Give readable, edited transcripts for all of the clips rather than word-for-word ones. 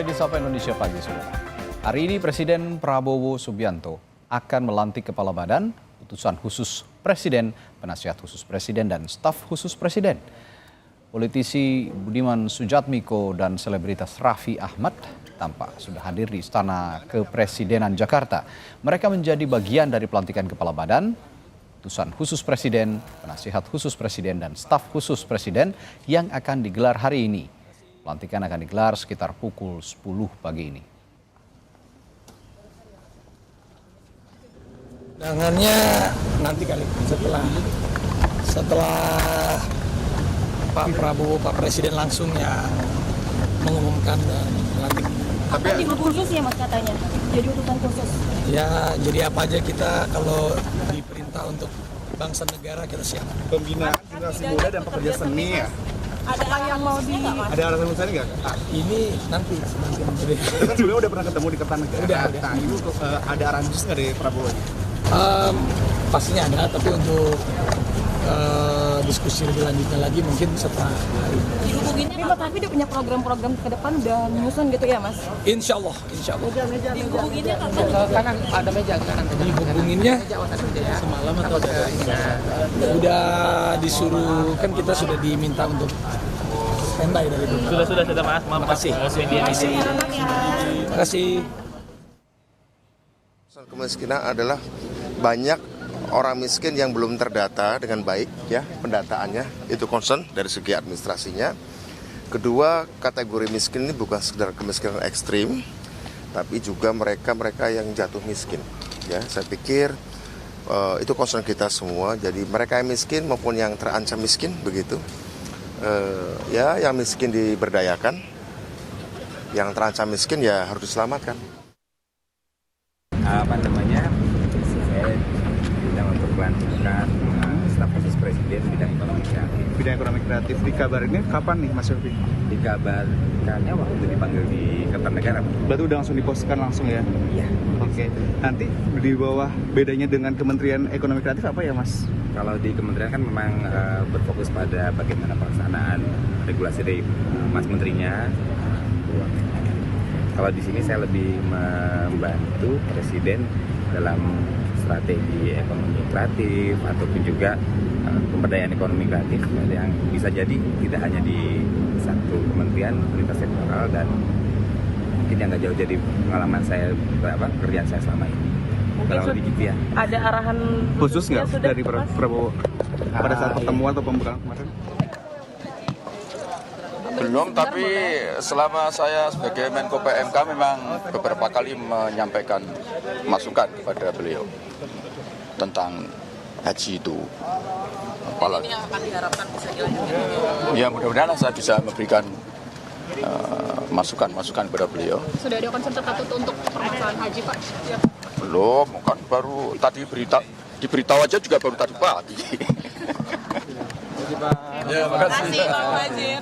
kembali di Sapa Indonesia Pagi, Saudara. Hari ini Presiden Prabowo Subianto akan melantik Kepala Badan, utusan khusus Presiden, penasihat khusus Presiden, dan staf khusus Presiden. Politisi Budiman Sujatmiko dan selebritas Raffi Ahmad tampak sudah hadir di Istana Kepresidenan Jakarta. Mereka menjadi bagian dari pelantikan Kepala Badan, utusan khusus Presiden, penasihat khusus Presiden, dan staf khusus Presiden yang akan digelar hari ini. Pelantikan akan digelar sekitar pukul 10 pagi ini. Undangannya nanti kali setelah Pak Prabowo, Pak Presiden langsung ya mengumumkan dan melantik. Tapi khusus ya Mas katanya, jadi utusan khusus. Ya jadi apa aja kita kalau diperintah untuk bangsa negara kita siap. Pembinaan generasi muda dan pekerja seni ya. Ada yang mau di Ada alasan khususnya nggak? Ini nanti. Itu kan sebelumnya udah pernah ketemu di Kertanegara. Udah. Nah, ini ada arahan khusus nggak dari Prabowo? Pastinya ada, tapi untuk diskusi lebih lanjutnya lagi mungkin setelah hari ini. dihubunginnya tapi dia punya program-program ke depan udah nyusun gitu ya Mas? Insya Allah. Dihubunginnya Kanan ada meja kanan. Dihubunginnya Ya. semalam atau udah disuruh, kan kita sudah diminta untuk standby dari dulu. Sudah Mas. Terima kasih. Terima kasih. Kemiskinan adalah banyak orang miskin yang belum terdata dengan baik, ya, pendataannya itu concern dari segi administrasinya. Kedua, kategori miskin ini bukan sekedar kemiskinan ekstrim, tapi juga mereka yang jatuh miskin. Ya, saya pikir itu concern kita semua. Jadi mereka yang miskin maupun yang terancam miskin begitu, ya, yang miskin diberdayakan, yang terancam miskin ya harus diselamatkan. Saya diundang untuk pelantikan staf khusus Presiden bidang ekonomi kreatif. Bidang ekonomi kreatif. Dikabarinnya kapan nih Mas Yofi? Dikabarkannya waktu dipanggil di Kertanegara. Berarti udah langsung diposisikan langsung ya? Iya. Oke. Nanti di bawah bedanya dengan Kementerian Ekonomi Kreatif apa ya Mas? Kalau di kementerian kan memang berfokus pada bagaimana pelaksanaan regulasi dari Mas Menterinya. Kalau di sini saya lebih membantu Presiden dalam strategi ekonomi kreatif ataupun juga pemberdayaan ekonomi kreatif yang bisa jadi tidak hanya di satu kementerian, lintas sektoral, dan mungkin yang nggak jauh dari pengalaman saya pekerjaan saya selama ini. Kalau lebih gitu ya. Ada arahan Khusus nggak dari Prabowo pada saat pertemuan atau pembukaan kemarin? Belum, tapi selama saya sebagai Menko PMK memang beberapa kali menyampaikan masukan kepada beliau tentang haji itu. Apalagi ini yang akan diharapkan bisa dilanjutkan. Ya mudah-mudahan saya bisa memberikan masukan kepada beliau. Sudah ada konsen tertentu untuk permasalahan haji Pak? Ya. Belum, kan baru tadi diberitahu aja juga baru tadi pagi. Ya, makasih Pak Wazir.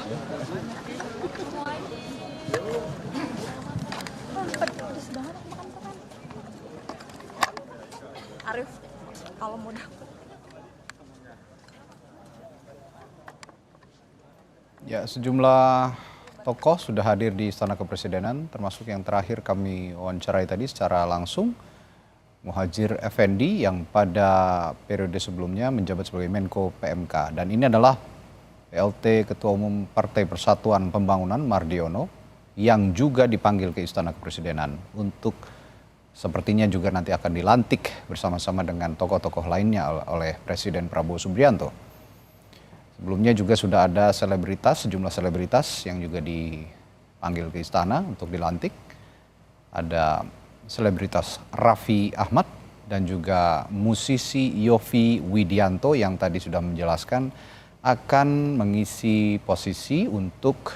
Arif, kalau mau dapat. Ya, sejumlah tokoh sudah hadir di Istana Kepresidenan, termasuk yang terakhir kami wawancarai tadi secara langsung, Muhadjir Effendi yang pada periode sebelumnya menjabat sebagai Menko PMK. Dan ini adalah PLT Ketua Umum Partai Persatuan Pembangunan Mardiono yang juga dipanggil ke Istana Kepresidenan untuk sepertinya juga nanti akan dilantik bersama-sama dengan tokoh-tokoh lainnya oleh Presiden Prabowo Subianto. Sebelumnya juga sudah ada sejumlah selebritas yang juga dipanggil ke istana untuk dilantik. Ada selebritas Raffi Ahmad dan juga musisi Yovie Widianto yang tadi sudah menjelaskan akan mengisi posisi untuk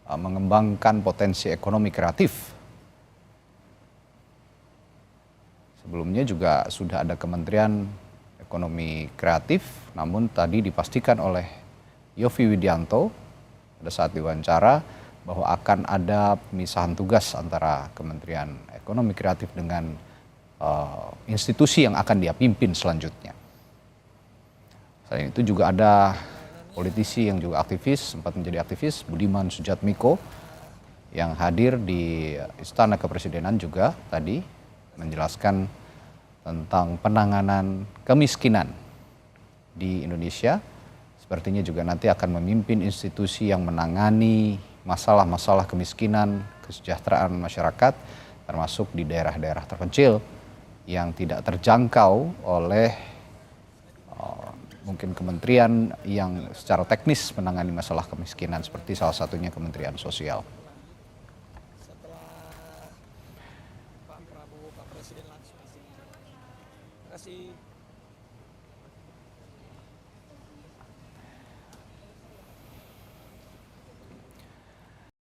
mengembangkan potensi ekonomi kreatif. Sebelumnya juga sudah ada Kementerian Ekonomi Kreatif, namun tadi dipastikan oleh Yovie Widianto pada saat diwawancara bahwa akan ada pemisahan tugas antara Kementerian Ekonomi Kreatif dengan institusi yang akan dia pimpin selanjutnya. Selain itu juga ada politisi yang juga aktivis, sempat menjadi aktivis, Budiman Sujatmiko, yang hadir di Istana Kepresidenan juga tadi menjelaskan tentang penanganan kemiskinan di Indonesia. Sepertinya juga nanti akan memimpin institusi yang menangani masalah-masalah kemiskinan, kesejahteraan masyarakat, termasuk di daerah-daerah terpencil yang tidak terjangkau oleh mungkin kementerian yang secara teknis menangani masalah kemiskinan, seperti salah satunya Kementerian Sosial. Pak Prabowo, Pak Presiden langsung. Terima kasih.